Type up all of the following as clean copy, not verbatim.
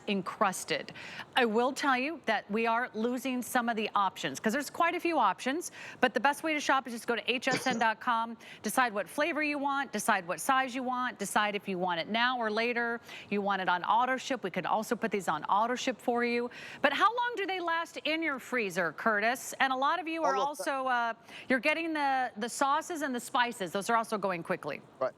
encrusted. I will tell you that we are losing some of the options because there's quite a few options, but the best way to shop is just go to hsn.com, decide what flavor you want, decide what size you want, decide if you want it now or later, you want it on auto ship. We could also put these on auto ship for you. But how long do they last in your freezer, Curtis? And a lot of you are also, you're getting the sauces and the spices. Those are also going quickly. Right.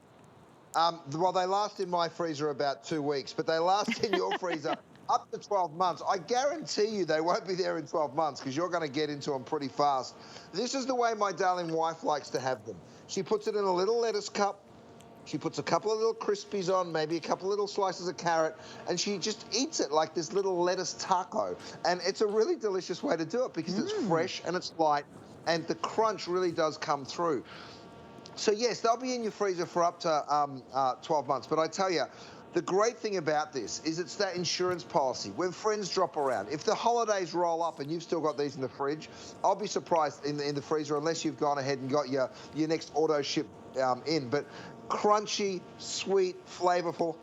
Well, they last in my freezer about 2 weeks, but they last in your freezer up to 12 months. I guarantee you they won't be there in 12 months because you're going to get into them pretty fast. This is the way my darling wife likes to have them. She puts it in a little lettuce cup. She puts a couple of little Crispies on, maybe a couple of little slices of carrot, and she just eats it like this little lettuce taco. And it's a really delicious way to do it because it's fresh and it's light, and the crunch really does come through. So yes, they'll be in your freezer for up to 12 months. But I tell you, the great thing about this is it's that insurance policy. When friends drop around, if the holidays roll up and you've still got these in the fridge, I'll be surprised in the freezer unless you've gone ahead and got your next auto ship in. But crunchy, sweet, flavorful.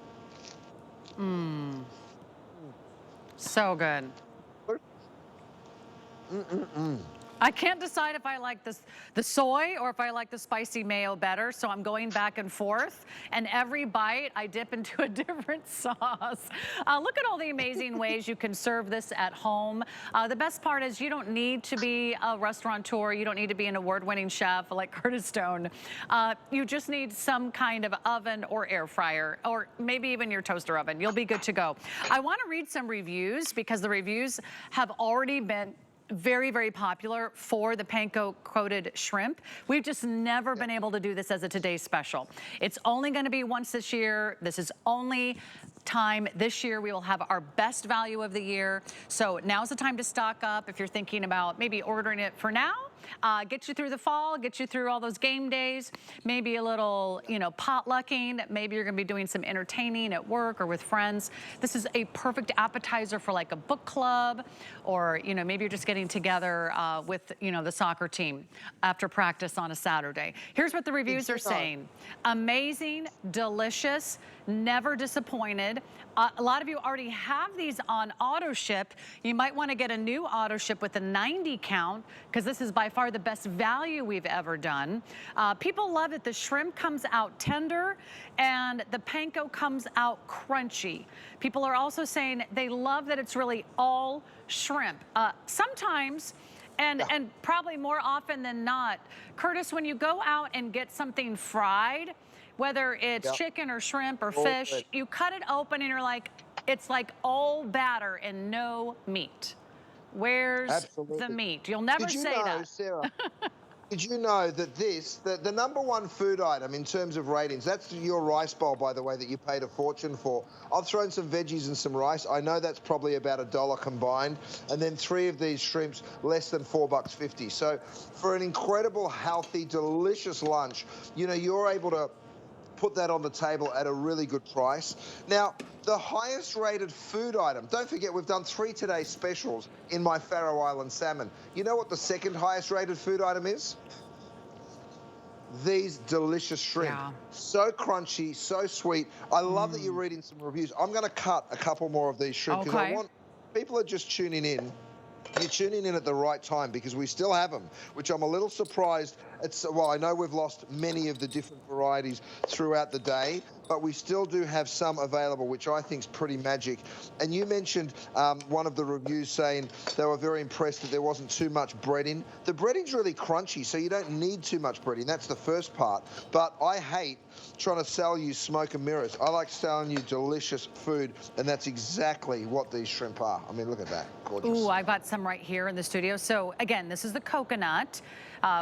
So good. I can't decide if I like the soy or if I like the spicy mayo better, so I'm going back and forth. And every bite, I dip into a different sauce. Look at all the amazing ways you can serve this at home. The best part is you don't need to be a restaurateur. You don't need to be an award-winning chef like Curtis Stone. You just need some kind of oven or air fryer, or maybe even your toaster oven. You'll be good to go. I want to read some reviews because the reviews have already been very, very popular for the panko coated shrimp. We've just never been able to do this as a Today Special. It's only going to be once this year. This is only time this year we will have our best value of the year. So now's the time to stock up if you're thinking about maybe ordering it for now. Get you through the fall, get you through all those game days, maybe a little, potlucking. Maybe you're gonna be doing some entertaining at work or with friends. This is a perfect appetizer for like a book club, or, maybe you're just getting together with, the soccer team after practice on a Saturday. Here's what the reviews are saying. Amazing, delicious, never disappointed. A lot of you already have these on auto ship. You might want to get a new auto ship with a 90 count because this is by far the best value we've ever done. People love it. The shrimp comes out tender and the panko comes out crunchy. People are also saying they love that it's really all shrimp. Sometimes, and probably more often than not, Curtis, when you go out and get something fried, whether it's chicken or shrimp or fish, you cut it open and you're like, it's like all batter and no meat. Where's the meat? You'll never say that. Sarah, did you know that the #1 food item in terms of ratings, that's your rice bowl, by the way, that you paid a fortune for. I've thrown some veggies and some rice. I know that's probably about $1 combined. And then 3 of these shrimps, less than $4.50. So for an incredible, healthy, delicious lunch, you're able to put that on the table at a really good price. Now, the highest rated food item, don't forget we've done 3 Today Specials in my Faroe Island salmon. You know what the second highest rated food item is? These delicious shrimp. Yeah. So crunchy, so sweet. I love that you're reading some reviews. I'm going to cut a couple more of these shrimp because I want people are just tuning in. You're tuning in at the right time because we still have them, which I'm a little surprised. I know we've lost many of the different varieties throughout the day, but we still do have some available, which I think is pretty magic. And you mentioned one of the reviews saying they were very impressed that there wasn't too much breading. The breading's really crunchy, so you don't need too much breading. That's the first part. But I hate trying to sell you smoke and mirrors. I like selling you delicious food, and that's exactly what these shrimp are. I mean, look at that. Gorgeous. Ooh, I've got some right here in the studio. So again, this is the coconut,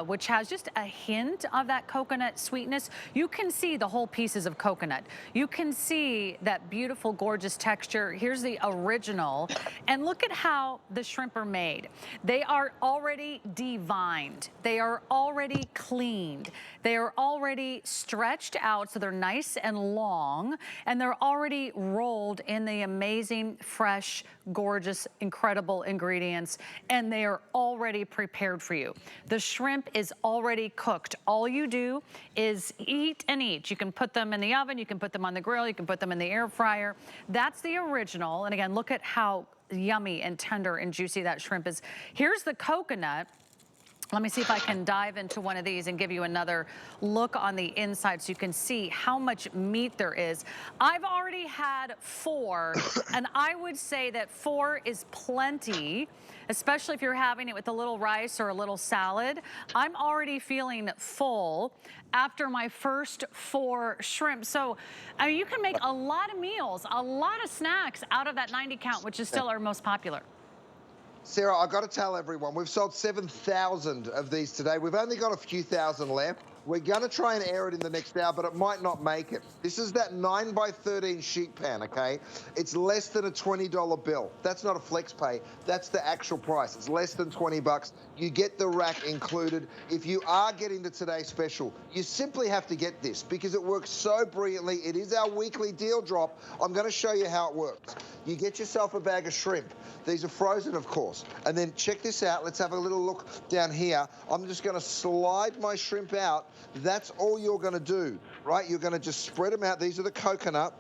which has just a hint of that coconut sweetness. You can see the whole pieces of coconut. You can see that beautiful, gorgeous texture. Here's the original. And look at how the shrimp are made. They are already devined. They are already cleaned. They are already stretched out so they're nice and long. And they're already rolled in the amazing, fresh, gorgeous, incredible ingredients. And they are already prepared for you. The shrimp shrimp is already cooked. All you do is eat and eat. You can put them in the oven, you can put them on the grill, you can put them in the air fryer. That's the original. And again, look at how yummy and tender and juicy that shrimp is. Here's the coconut. Let me see if I can dive into one of these and give you another look on the inside so you can see how much meat there is. I've already had 4, and I would say that 4 is plenty, especially if you're having it with a little rice or a little salad. I'm already feeling full after my first 4 shrimp. So, I mean, you can make a lot of meals, a lot of snacks out of that 90 count, which is still our most popular. Sarah, I've got to tell everyone, we've sold 7,000 of these today. We've only got a few thousand left. We're going to try and air it in the next hour, but it might not make it. This is that 9x13 sheet pan, okay? It's less than a $20 bill. That's not a flex pay. That's the actual price. It's less than 20 bucks. You get the rack included. If you are getting the Today Special, you simply have to get this because it works so brilliantly. It is our weekly deal drop. I'm going to show you how it works. You get yourself a bag of shrimp. These are frozen, of course. And then check this out. Let's have a little look down here. I'm just going to slide my shrimp out. That's all you're going to do, right? You're going to just spread them out. These are the coconut.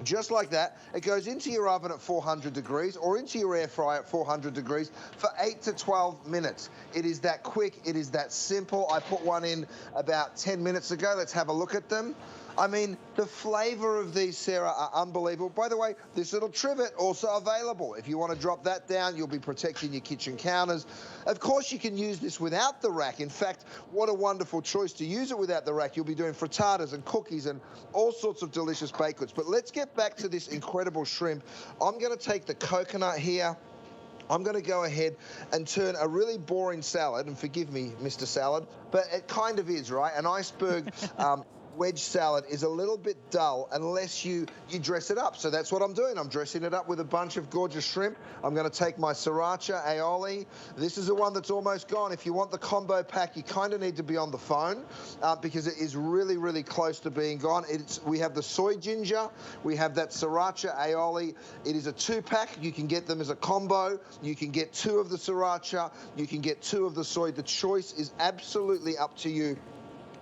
Just like that. It goes into your oven at 400 degrees or into your air fryer at 400 degrees for 8 to 12 minutes. It is that quick. It is that simple. I put one in about 10 minutes ago. Let's have a look at them. I mean, the flavor of these, Sarah, are unbelievable. By the way, this little trivet also available. If you want to drop that down, you'll be protecting your kitchen counters. Of course, you can use this without the rack. In fact, what a wonderful choice to use it without the rack. You'll be doing frittatas and cookies and all sorts of delicious baked goods. But let's get back to this incredible shrimp. I'm going to take the coconut here. I'm going to go ahead and turn a really boring salad, and forgive me, Mr. Salad, but it kind of is, right? An iceberg wedge salad is a little bit dull unless you dress it up. So that's what I'm doing. I'm dressing it up with a bunch of gorgeous shrimp. I'm going to take my sriracha aioli. This is the one that's almost gone. If you want the combo pack, you kind of need to be on the phone because it is really, really close to being gone. We have the soy ginger. We have that sriracha aioli. It is a 2-pack. You can get them as a combo. You can get 2 of the sriracha. You can get 2 of the soy. The choice is absolutely up to you.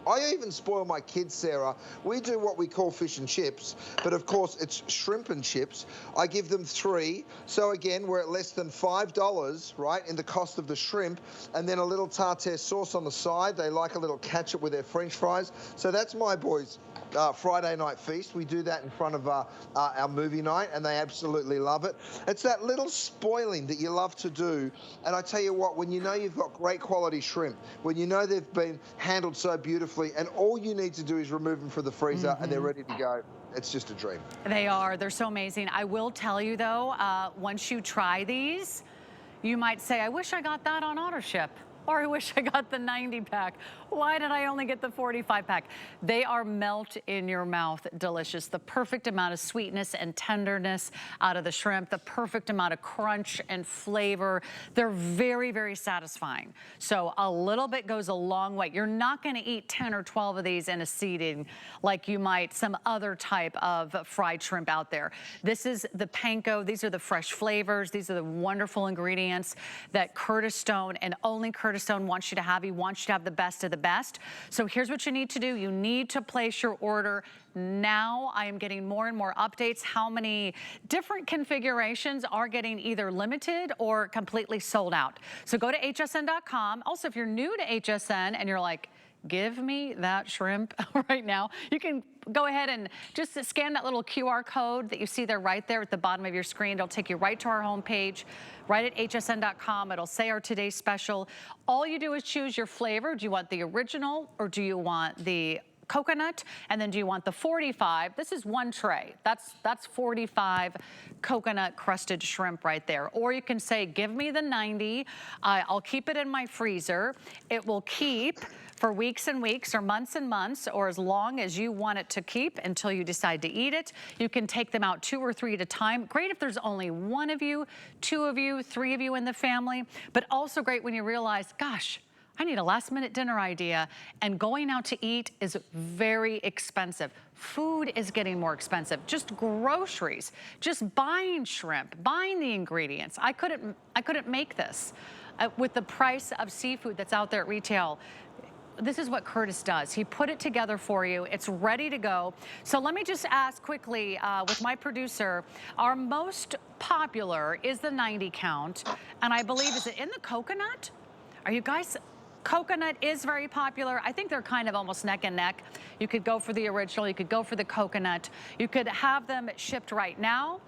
I even spoil my kids, Sarah. We do what we call fish and chips, but of course it's shrimp and chips. I give them 3. So again, we're at less than $5, right, in the cost of the shrimp, and then a little tartare sauce on the side. They like a little ketchup with their French fries. So that's my boys' Friday night feast. We do that in front of our movie night, and they absolutely love it. It's that little spoiling that you love to do. And I tell you what, when you know you've got great quality shrimp, when you know they've been handled so beautifully, and all you need to do is remove them from the freezer and they're ready to go. It's just a dream. They are. They're so amazing. I will tell you, though, once you try these, you might say, I wish I got that on auto ship. Or I wish I got the 90-pack. Why did I only get the 45-pack? They are melt in your mouth delicious. The perfect amount of sweetness and tenderness out of the shrimp, the perfect amount of crunch and flavor. They're very, very satisfying. So a little bit goes a long way. You're not going to eat 10 or 12 of these in a seating like you might some other type of fried shrimp out there. This is the panko. These are the fresh flavors. These are the wonderful ingredients that Curtis Stone and only Curtis Stone wants you to have. He wants you to have the best of the best. So here's what you need to do. You need to place your order now. I am getting more and more updates. How many different configurations are getting either limited or completely sold out. So go to hsn.com. Also, if you're new to HSN and you're like, give me that shrimp right now, you can go ahead and just scan that little QR code that you see there right there at the bottom of your screen. It'll take you right to our homepage, right at hsn.com. It'll say our today's special. All you do is choose your flavor. Do you want the original or do you want the coconut? And then do you want the 45? This is one tray. That's 45 coconut crusted shrimp right there. Or you can say, give me the 90. I'll keep it in my freezer. It will keep for weeks and weeks or months and months, or as long as you want it to keep until you decide to eat it. You can take them out 2 or 3 at a time. Great if there's only 1 of you, 2 of you, 3 of you in the family, but also great when you realize, gosh, I need a last-minute dinner idea, and going out to eat is very expensive. Food is getting more expensive. Just groceries, just buying shrimp, buying the ingredients. I couldn't make this with the price of seafood that's out there at retail. This is what Curtis does. He put it together for you. It's ready to go. So let me just ask quickly with my producer, our most popular is the 90 count, and I believe, is it in the coconut? Are you guys? Coconut is very popular. I think they're kind of almost neck and neck. You could go for the original, you could go for the coconut. You could have them shipped right now.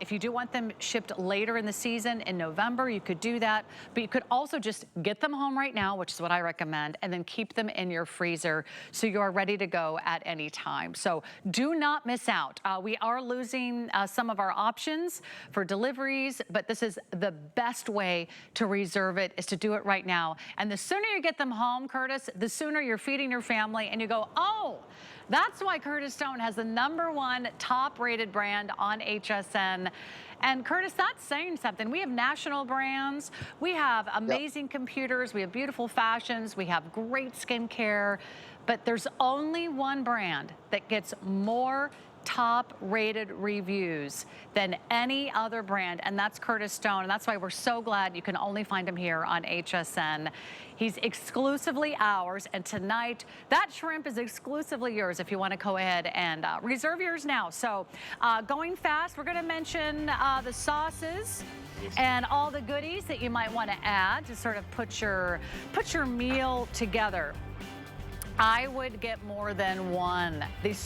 If you do want them shipped later in the season, in November, you could do that. But you could also just get them home right now, which is what I recommend, and then keep them in your freezer so you are ready to go at any time. So do not miss out. We are losing some of our options for deliveries, but this is the best way to reserve it, is to do it right now. And the sooner you get them home, Curtis, the sooner you're feeding your family and you go, oh, that's why Curtis Stone has the #1 top-rated brand on HSN. And Curtis, that's saying something. We have national brands. We have amazing computers. We have beautiful fashions. We have great skincare. But there's only one brand that gets more top-rated reviews than any other brand, and that's Curtis Stone. And that's why we're so glad you can only find him here on HSN. He's exclusively ours, and tonight that shrimp is exclusively yours if you want to go ahead and reserve yours now. So going fast, we're going to mention the sauces and all the goodies that you might want to add to sort of put your meal together. I would get more than one. These